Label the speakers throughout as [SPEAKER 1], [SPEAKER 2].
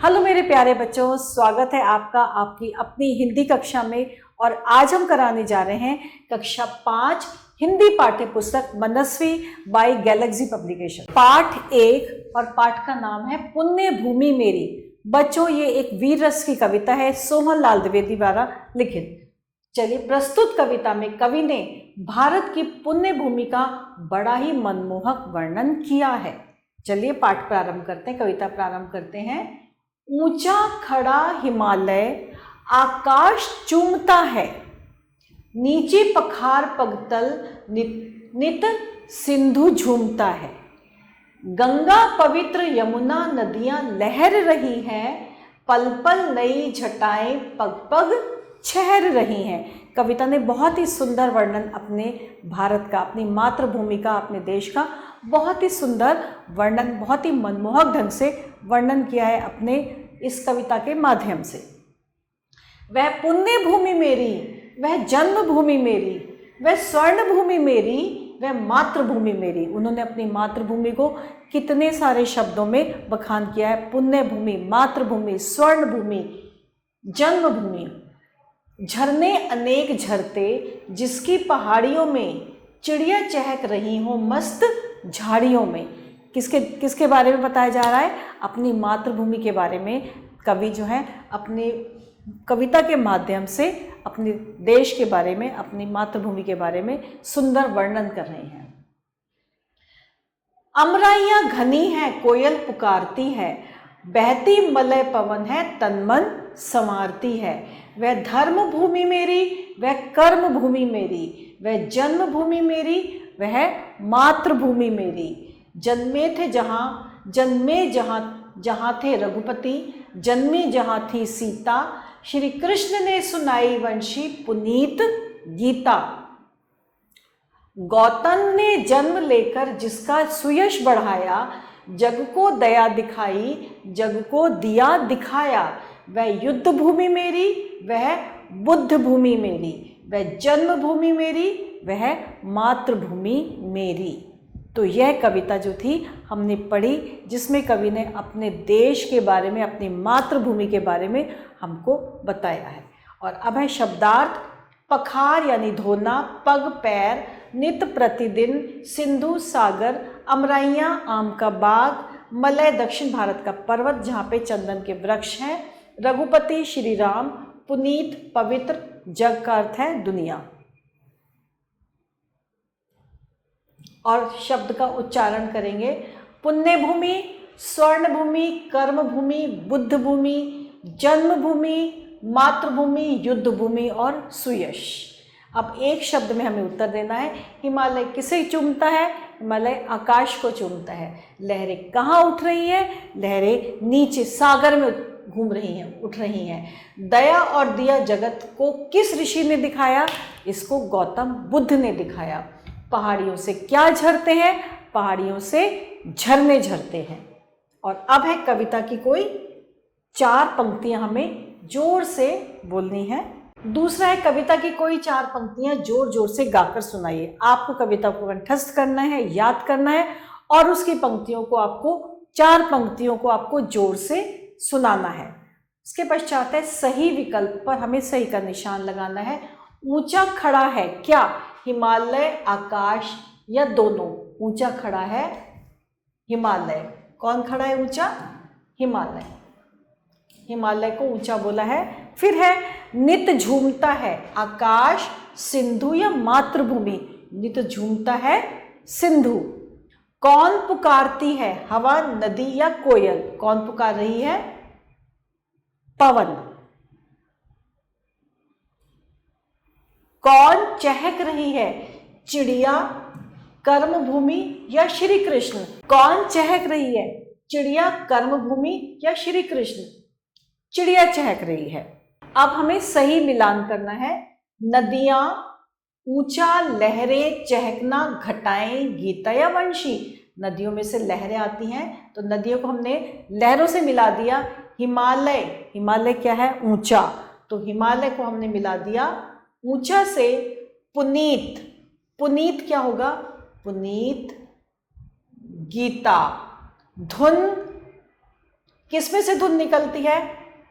[SPEAKER 1] Hello मेरे प्यारे बच्चों, स्वागत है आपका आपकी अपनी हिंदी कक्षा में। और आज हम कराने जा रहे हैं कक्षा 5 हिंदी पाठ्य पुस्तक मनस्वी बाय गैलेक्सी पब्लिकेशन, पाठ 1 और पाठ का नाम है पुण्य भूमि मेरी। बच्चों, ये एक वीर रस की कविता है, सोहन लाल द्विवेदी द्वारा लिखित। चलिए, प्रस्तुत कविता में कवि ने भारत की पुण्य भूमि का बड़ा ही मनमोहक वर्णन किया है। चलिए पाठ प्रारंभ करते हैं, कविता प्रारंभ करते हैं। ऊंचा खड़ा हिमालय आकाश चूमता है, नीचे पखार पगतल नित सिंधु झूमता है। गंगा पवित्र यमुना नदियां लहर रही हैं, पल पल नई घटाएं पग पग छहर रही हैं। कविता ने बहुत ही सुंदर वर्णन अपने भारत का, अपनी मातृभूमि का, अपने देश का बहुत ही सुंदर वर्णन, बहुत ही मनमोहक ढंग से वर्णन किया है अपने इस कविता के माध्यम से। वह पुण्य भूमि मेरी, वह जन्मभूमि मेरी, वह स्वर्ण भूमि मेरी, वह मातृभूमि मेरी। उन्होंने अपनी मातृभूमि को कितने सारे शब्दों में बखान किया है। पुण्य भूमि, मातृभूमि, स्वर्ण भूमि, जन्मभूमि। झरने अनेक झरते जिसकी पहाड़ियों में चिड़िया चहक रही हो मस्त झाड़ियों में। किसके बारे में बताया जा रहा है? अपनी मातृभूमि के बारे में कवि जो है अपनी कविता के माध्यम से अपने देश के बारे में, अपनी मातृभूमि के बारे में सुंदर वर्णन कर रहे हैं। अमराइयाँ घनी है, कोयल पुकारती है, बहती मलय पवन है, तन मन संवारती है। वह धर्म भूमि मेरी, वह कर्म भूमि मेरी, वह जन्मभूमि मेरी, वह मातृभूमि मेरी। जन्मे जहाँ थे रघुपति, जन्मी जहाँ थी सीता, श्री कृष्ण ने सुनाई वंशी पुनीत गीता। गौतम ने जन्म लेकर जिसका सुयश बढ़ाया, जग को दया दिखाई, जग को दिया दिखाया। वह युद्ध भूमि मेरी, वह बुद्ध भूमि मेरी, वह जन्मभूमि मेरी, वह मातृभूमि मेरी। तो यह कविता जो थी हमने पढ़ी, जिसमें कवि ने अपने देश के बारे में, अपनी मातृभूमि के बारे में हमको बताया है। और अब है शब्दार्थ। पखार यानी धोना, पग पैर, नित प्रतिदिन, सिंधु सागर, अमराइयाँ आम का बाग, मलय दक्षिण भारत का पर्वत जहाँ पे चंदन के वृक्ष हैं, रघुपति श्री राम, पुनीत पवित्र, जग का अर्थ है दुनिया। और शब्द का उच्चारण करेंगे। पुण्य भूमि, स्वर्ण भूमि, कर्म भूमि, बुद्ध भूमि, जन्मभूमि, मातृभूमि, युद्ध भूमि और सुयश। अब एक शब्द में हमें उत्तर देना है। हिमालय किसे चूमता है? हिमालय आकाश को चूमता है। लहरें कहाँ उठ रही है? लहरें नीचे सागर में घूम रही हैं, उठ रही हैं। दया और दिया जगत को किस ऋषि ने दिखाया? इसको गौतम बुद्ध ने दिखाया। पहाड़ियों से क्या झरते हैं? पहाड़ियों से झरने झरते हैं। और अब है कविता की कोई 4 पंक्तियां हमें जोर से बोलनी है। दूसरा है कविता की कोई 4 पंक्तियां जोर जोर से गाकर सुनाइए। आपको कविता को कंठस्थ करना है, याद करना है, और उसकी पंक्तियों को आपको 4 पंक्तियों को आपको जोर से सुनाना है। इसके पश्चात है सही विकल्प पर हमें सही का निशान लगाना है। ऊंचा खड़ा है क्या? हिमालय, आकाश या दोनों? ऊंचा खड़ा है हिमालय। कौन खड़ा है ऊंचा? हिमालय। हिमालय को ऊंचा बोला है। फिर है नित झूमता है, आकाश, सिंधु या मातृभूमि? नित झूमता है सिंधु। कौन पुकारती है? हवा, नदी या कोयल? कौन पुकार रही है? पवन। कौन चहक रही है? चिड़िया, कर्मभूमि या श्री कृष्ण? कौन चहक रही है? चिड़िया, कर्मभूमि या श्री कृष्ण? चिड़िया चहक रही है। अब हमें सही मिलान करना है। नदियां, ऊंचा, लहरें, चहकना, घटाएं, गीता या वंशी? नदियों में से लहरें आती हैं तो नदियों को हमने लहरों से मिला दिया। हिमालय, हिमालय क्या है? ऊंचा, तो हिमालय को हमने मिला दिया ऊंचा से। पुनीत, पुनीत क्या होगा? पुनीत गीता। धुन किस में से धुन निकलती है?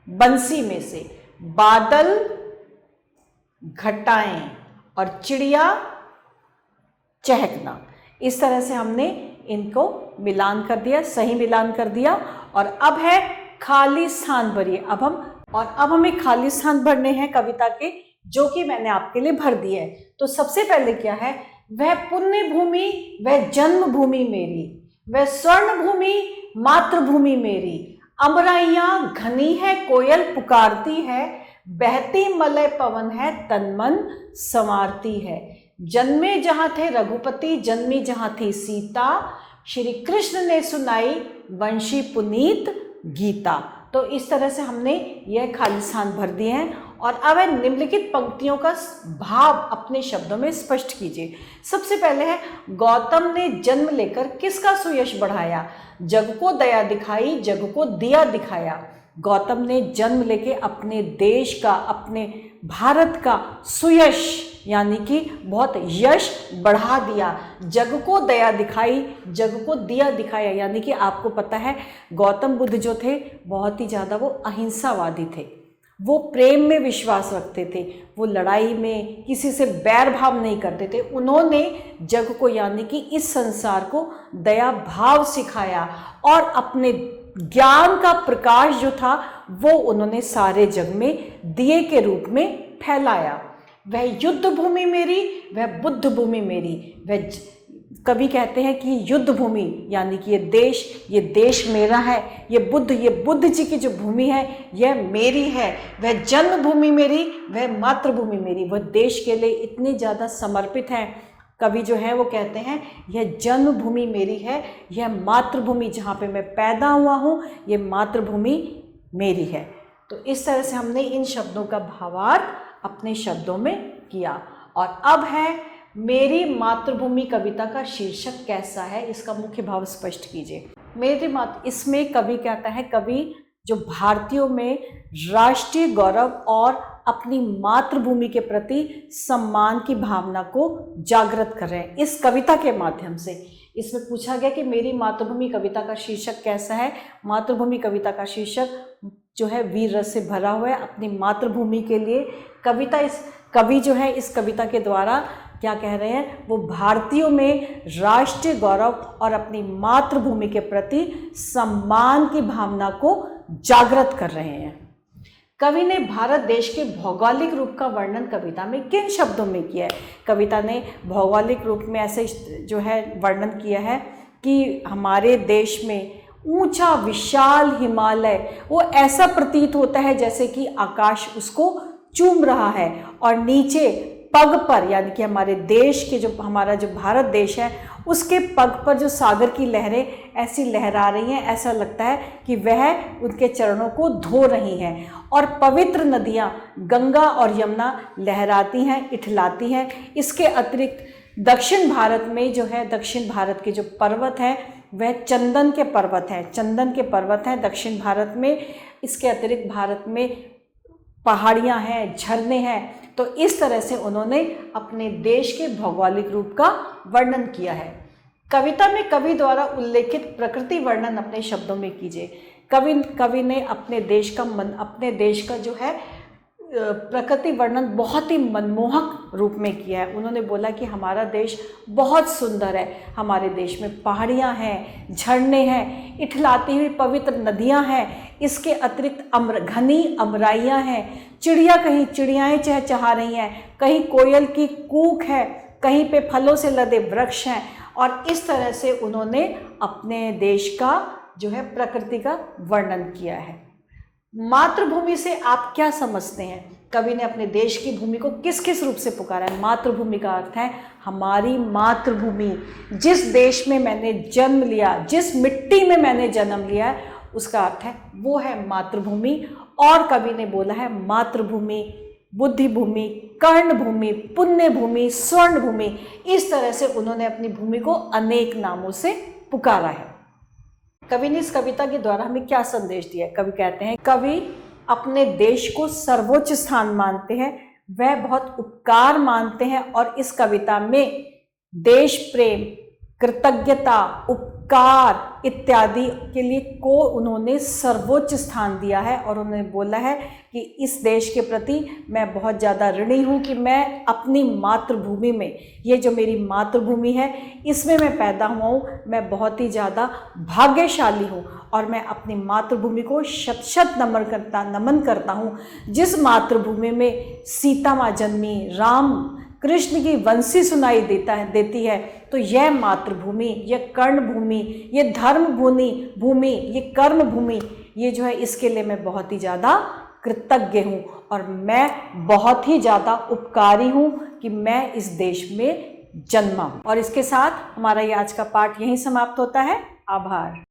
[SPEAKER 1] बंसी में से। बादल, घटाएं और चिड़िया चहकना। इस तरह से हमने इनको मिलान कर दिया, सही मिलान कर दिया। और अब है खाली स्थान भरिए। अब हमें खाली स्थान भरने हैं कविता के, जो कि मैंने आपके लिए भर दिए है। तो सबसे पहले क्या है? वह पुण्य भूमि, वह जन्मभूमि मेरी, वह स्वर्ण भूमि, मातृभूमि मेरी। अमराइयां घनी है, कोयल पुकारती है, बहती मलय पवन है, तन मन संवारती है। जन्मे जहां थे रघुपति, जन्मी जहां थी सीता, श्री कृष्ण ने सुनाई वंशी पुनीत गीता। तो इस तरह से हमने यह खाली स्थान भर दिए हैं। और अब निम्नलिखित पंक्तियों का भाव अपने शब्दों में स्पष्ट कीजिए। सबसे पहले है, गौतम ने जन्म लेकर किसका सुयश बढ़ाया? जग को दया दिखाई, जग को दिया दिखाया। गौतम ने जन्म लेके अपने देश का, अपने भारत का सुयश यानी कि बहुत यश बढ़ा दिया। जग को दया दिखाई, जग को दिया दिखाया, यानी कि आपको पता है गौतम बुद्ध जो थे बहुत ही ज़्यादा वो अहिंसावादी थे। वो प्रेम में विश्वास रखते थे, वो लड़ाई में किसी से बैर भाव नहीं करते थे। उन्होंने जग को यानी कि इस संसार को दया भाव सिखाया और अपने ज्ञान का प्रकाश जो था वो उन्होंने सारे जग में दिए के रूप में फैलाया। वह युद्ध भूमि मेरी, वह बुद्ध भूमि मेरी। वह कवि कहते हैं कि युद्ध भूमि यानी कि ये देश मेरा है, ये बुद्ध जी की जो भूमि है यह मेरी है। वह जन्मभूमि मेरी, वह मातृभूमि मेरी। वह देश के लिए इतने ज़्यादा समर्पित हैं। कवि जो है वो कहते हैं यह जन्मभूमि मेरी है, यह मातृभूमि जहाँ पे मैं पैदा हुआ हूँ, ये मातृभूमि मेरी है। तो इस तरह से हमने इन शब्दों का भावार्थ अपने शब्दों में किया। और अब है मेरी मातृभूमि कविता का शीर्षक कैसा है, इसका मुख्य भाव स्पष्ट कीजिए। इसमें कवि कहता है, कवि जो भारतीयों में राष्ट्रीय गौरव और अपनी मातृभूमि के प्रति सम्मान की भावना को जागृत कर रहे हैं इस कविता के माध्यम से। इसमें पूछा गया कि मेरी मातृभूमि कविता का शीर्षक कैसा है। मातृभूमि कविता का शीर्षक जो है वीर रस से भरा हुआ है। अपनी मातृभूमि के लिए कवि जो है इस कविता के द्वारा क्या कह रहे हैं, वो भारतीयों में राष्ट्रीय गौरव और अपनी मातृभूमि के प्रति सम्मान की भावना को जागृत कर रहे हैं। कवि ने भारत देश के भौगोलिक रूप का वर्णन कविता में किन शब्दों में किया है? कविता ने भौगोलिक रूप में ऐसे जो है वर्णन किया है कि हमारे देश में ऊंचा विशाल हिमालय वो ऐसा प्रतीत होता है जैसे कि आकाश उसको चूम रहा है, और नीचे पग पर यानी कि हमारे देश के जो हमारा जो भारत देश है उसके पग पर जो सागर की लहरें ऐसी लहरा रही हैं, ऐसा लगता है कि वह उनके चरणों को धो रही हैं। और पवित्र नदियाँ गंगा और यमुना लहराती हैं, इठलाती हैं। इसके अतिरिक्त दक्षिण भारत में जो है, दक्षिण भारत के जो पर्वत हैं वह चंदन के पर्वत हैं दक्षिण भारत में। इसके अतिरिक्त भारत में पहाड़ियाँ हैं, झरने हैं। तो इस तरह से उन्होंने अपने देश के भौगोलिक रूप का वर्णन किया है। कविता में कवि द्वारा उल्लेखित प्रकृति वर्णन अपने शब्दों में कीजिए। कवि ने अपने देश का जो है प्रकृति वर्णन बहुत ही मनमोहक रूप में किया है। उन्होंने बोला कि हमारा देश बहुत सुंदर है, हमारे देश में पहाड़ियाँ हैं, झरने हैं, इठलाती हुई पवित्र नदियाँ हैं। इसके अतिरिक्त घनी अमराइयाँ हैं, कहीं चिड़ियाएँ चहचहा रही हैं, कहीं कोयल की कूक है, कहीं पे फलों से लदे वृक्ष हैं। और इस तरह से उन्होंने अपने देश का जो है प्रकृति का वर्णन किया है। मातृभूमि से आप क्या समझते हैं? कवि ने अपने देश की भूमि को किस किस रूप से पुकारा है? मातृभूमि का अर्थ है हमारी मातृभूमि, जिस देश में मैंने जन्म लिया, जिस मिट्टी में मैंने जन्म लिया है, उसका अर्थ है वो है मातृभूमि। और कवि ने बोला है मातृभूमि, बुद्धि भूमि, कर्ण भूमि, पुण्य भूमि, स्वर्ण भूमि। इस तरह से उन्होंने अपनी भूमि को अनेक नामों से पुकारा है। कवि ने इस कविता के द्वारा हमें क्या संदेश दिया है? कवि कहते हैं, कवि अपने देश को सर्वोच्च स्थान मानते हैं, वह बहुत उपकार मानते हैं और इस कविता में देश प्रेम, कृतज्ञता, उपकार इत्यादि के लिए को उन्होंने सर्वोच्च स्थान दिया है और उन्होंने बोला है कि इस देश के प्रति मैं बहुत ज़्यादा ऋणी हूँ कि मैं अपनी मातृभूमि में, ये जो मेरी मातृभूमि है इसमें मैं पैदा हुआ हूँ, मैं बहुत ही ज़्यादा भाग्यशाली हूँ और मैं अपनी मातृभूमि को शत शत नमन करता हूँ। जिस मातृभूमि में सीता माँ जन्मी, राम कृष्ण की वंशी सुनाई देती है, तो यह मातृभूमि, यह कर्णभूमि, ये धर्म भूमि, ये कर्म भूमि, ये जो है इसके लिए मैं बहुत ही ज़्यादा कृतज्ञ हूँ और मैं बहुत ही ज़्यादा उपकारी हूँ कि मैं इस देश में जन्मा हूँ। और इसके साथ हमारा ये आज का पाठ यहीं समाप्त होता है। आभार।